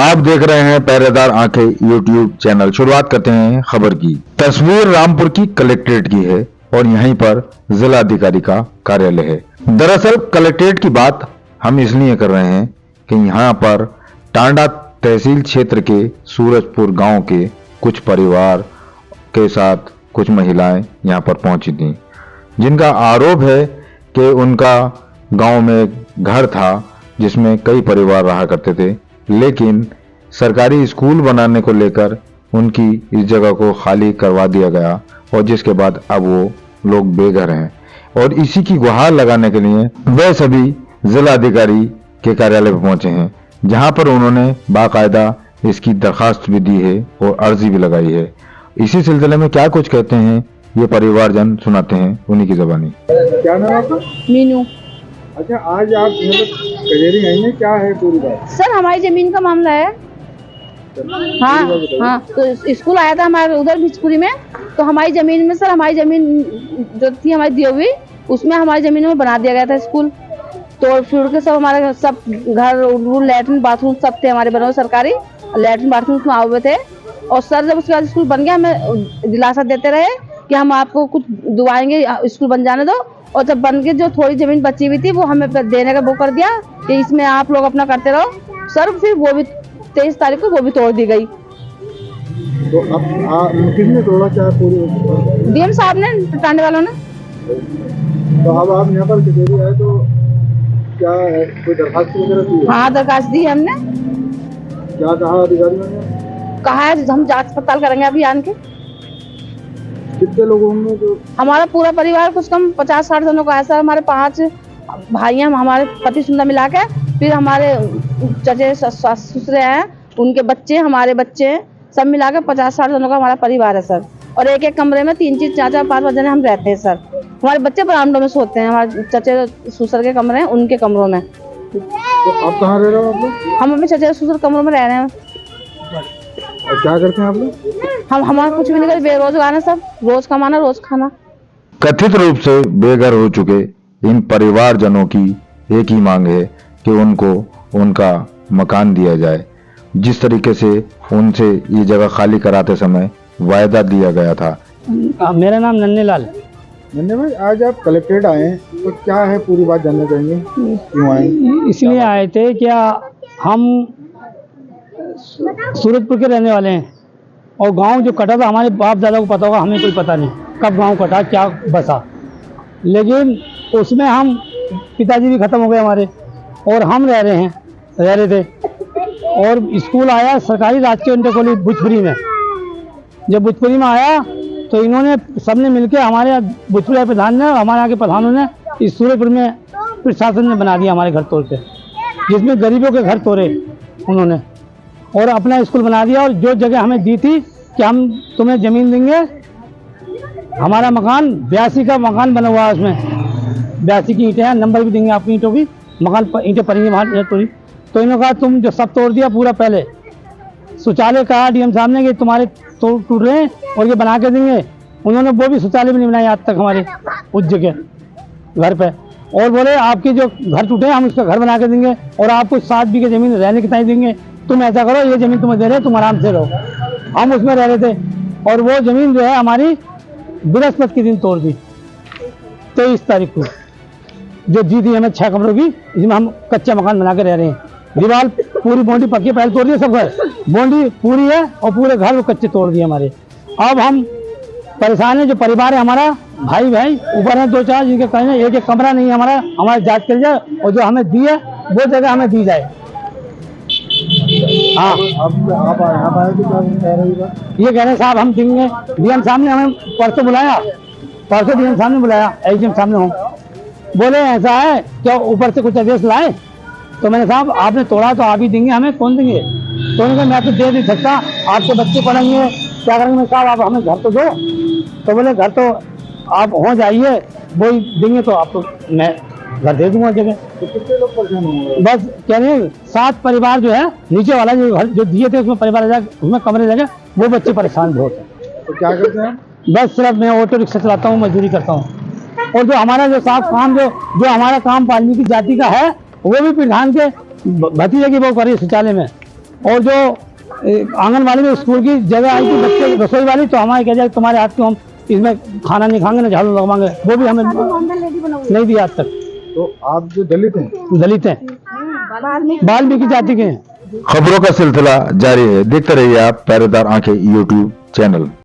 आप देख रहे हैं पहरेदार आंखें यूट्यूब चैनल। शुरुआत करते हैं खबर की। तस्वीर रामपुर की कलेक्ट्रेट की है और यहीं पर जिला अधिकारी का कार्यालय है। दरअसल कलेक्ट्रेट की बात हम इसलिए कर रहे हैं कि यहाँ पर टांडा तहसील क्षेत्र के सूरजपुर गांव के कुछ परिवार के साथ कुछ महिलाएं यहाँ पर पहुंची थीं, जिनका आरोप है कि उनका गांव में घर था जिसमें कई परिवार रहा करते थे, लेकिन सरकारी स्कूल बनाने को लेकर उनकी इस जगह को खाली करवा दिया गया और जिसके बाद अब वो लोग बेघर हैं और इसी की गुहार लगाने के लिए वे सभी जिला अधिकारी के कार्यालय पर पहुंचे हैं, जहां पर उन्होंने बाकायदा इसकी दरखास्त भी दी है और अर्जी भी लगाई है। इसी सिलसिले में क्या कुछ कहते हैं ये परिवारजन सुनाते हैं उन्हीं की ज़बानी। क्या नाम आपका? मीनू। अच्छा, आज आप कचहरी आई हैं, क्या है पूरी बात? सर हमारी जमीन का मामला है। हाँ, तो स्कूल आया था हमारे उधर भिजपुरी में, तो हमारी जमीन में सर, हमारी जमीन जो थी हमारी दी हुई, उसमें हमारी जमीन में बना दिया गया था स्कूल। तोड़ फोड़ के सब हमारे सब घर लैट्रिन बाथरूम सब थे हमारे बने हुए, सरकारी लैट्रिन बाथरूम उसमें आए हुए थे। और सर जब उसके बाद स्कूल बन गया हमें दिलासा देते रहे कि हम आपको कुछ दुआएंगे, स्कूल बन जाने दो। और जब बन के जो थोड़ी जमीन बची हुई थी वो हमें देने का वो कर दिया कि इसमें आप लोग अपना करते रहो सर। फिर वो भी 23 तारीख को वो भी तोड़ दी गई। तो अब किसने तोड़ा, क्या पूरी? डीएम साहब ने, टांडे वालों ने। तो अब आप यहाँ पर कचहरी आए तो क्या है, कोई दरखास्त वगैरह दी है? हाँ, दरखास्त दी है हमने। क्या कहा अधिकारियों ने? कहा है हम जांच पड़ताल करेंगे अभियान के। कितने लोग होंगे? जो हमारा पूरा परिवार कुछ कम 50-60 जनों का है सर। हमारे 5 भाई हैं, हमारे पति सुंदर मिला के, फिर हमारे चचे ससुरे हैं, उनके बच्चे, हमारे बच्चे, सब मिला के 50-60 जनों का हमारा परिवार है सर। और एक एक कमरे में 3-3, 4-4, 5 जने हम रहते हैं सर। हमारे बच्चे बरामदों में सोते हैं, हमारे चचे ससुर के कमरे हैं, उनके कमरों में। तो आप कहाँ रह रहे हो आप लोग? हम अपने चचे ससुर कमरों में रह रहे हैं। और क्या करते हैं आप लोग? हम हमारा कुछ भी नहीं करते, बेरोजगार है सब, रोज कमाना रोज खाना। कथित रूप से बेघर हो चुके इन परिवारजनों की एक ही मांग है कि उनको उनका मकान दिया जाए, जिस तरीके से उनसे ये जगह खाली कराते समय वायदा दिया गया था। मेरा नाम नन्हे लाल। नन्हे भाई, आज आप कलेक्ट्रेट आए हैं तो क्या है पूरी बात जानना चाहेंगे, क्यों आए? इसलिए आए थे कि हम सूरजपुर के रहने वाले हैं और गांव जो कटा था हमारे बाप दादा को पता होगा, हमें कोई पता नहीं कब गांव कटा, क्या बसा। लेकिन उसमें हम पिताजी भी ख़त्म हो गए हमारे और हम रह रहे थे। और स्कूल आया सरकारी राजकीय इंटर कॉलेज भोजपुरी में। जब भोजपुरी में आया तो इन्होंने सबने मिलकर, हमारे भोजपुरी प्रधान ने, हमारे यहाँ के प्रधानों ने इस सूरजपुर में प्रशासन ने बना दिया हमारे घर तोड़ के, जिसमें गरीबों के घर तोड़े उन्होंने और अपना स्कूल बना दिया। और जो जगह हमें दी थी कि हम तुम्हें ज़मीन देंगे, हमारा मकान 82 का मकान बना हुआ है, उसमें 82 की ईंटें हैं, नंबर भी देंगे आपकी ईंटों की, मकान पर ईंटें पड़ेंगी वहाँ तोड़ी। तो इन्होंने कहा तुम जो सब तोड़ दिया पूरा, पहले शौचालय कहा डीएम साहब ने कि तुम्हारे तोड़ टूट रहे हैं और ये बना के देंगे। उन्होंने वो भी शौचालय भी नहीं बनाया आज तक हमारे उस जगह घर पे। और बोले आपके जो घर टूटे हैं हम उसका घर बना के देंगे और आपको 7 बीघे ज़मीन रहने के टाइम देंगे, तुम ऐसा करो ये ज़मीन तुम्हें दे रहे, तुम आराम से रहो। हम उसमें रह रहे थे और वो ज़मीन जो है हमारी बृहस्पति के दिन तोड़ दी, 23 तारीख को, जो दी थी हमें 6 कमरों की, इसमें हम कच्चा मकान बना के रह रहे हैं। दीवार पूरी बाउंड्री पक्की पहले तोड़ दी, सब घर बाउंड्री पूरी है और पूरे घर वो कच्चे तोड़ दिए हमारे। अब हम परेशान है, जो परिवार है हमारा, भाई ऊपर है 2-4 जिनके कहने एक कमरा नहीं है हमारा जांच कर जाए और जो हमें दी है वो जगह हमें दी जाए। हाँ, आप यहाँ आए तो क्या कह रहे हैं? ये कह रहे साहब हम देंगे। डीएम साहब ने हमें परसों बुलाया, परसों डीएम साहब ने बुलाया, एसडीएम साहब ने हो, बोले ऐसा है क्या ऊपर से कुछ आदेश लाए। तो मैंने साहब आपने तोड़ा तो आप ही देंगे, हमें कौन देंगे। तो उन्होंने कहा मैं तो दे नहीं सकता, आपके बच्चे पढ़ेंगे क्या करेंगे। मैं साहब आप हमें घर तो दो। तो बोले घर तो आप हो जाइए, वो देंगे तो आपको मैं घर दे दूंगा जगह। तो कितने लोग परेशान होंगे? बस कह रहे हैं 7 परिवार जो है नीचे वाला जो घर जो दिए थे उसमें परिवार उसमें कमरे लगे, वो बच्चे परेशान बहुत है। तो क्या करते हैं? बस सिर्फ मैं ऑटो रिक्शा चलाता हूँ, मजदूरी करता हूँ। और जो हमारा जो साफ काम जो हमारा काम वाल्मीकि जाति का है वो भी प्रधान के भतीजे की वो करी शौचालय में, और जो आंगनबाड़ी में स्कूल की जगह आई थी बच्चे रसोई वाली, तो हमारे कह जाए तुम्हारे हाथ को हम इसमें खाना नहीं खाएंगे ना झाड़ू लगवाएंगे, वो भी हमें नहीं दिया आज तक। तो आप जो दलित हैं, दलित हैं, वाल्मीकि जाति के हैं। खबरों का सिलसिला जारी है, देखते रहिए आप पहरेदार आंखें यूट्यूब चैनल।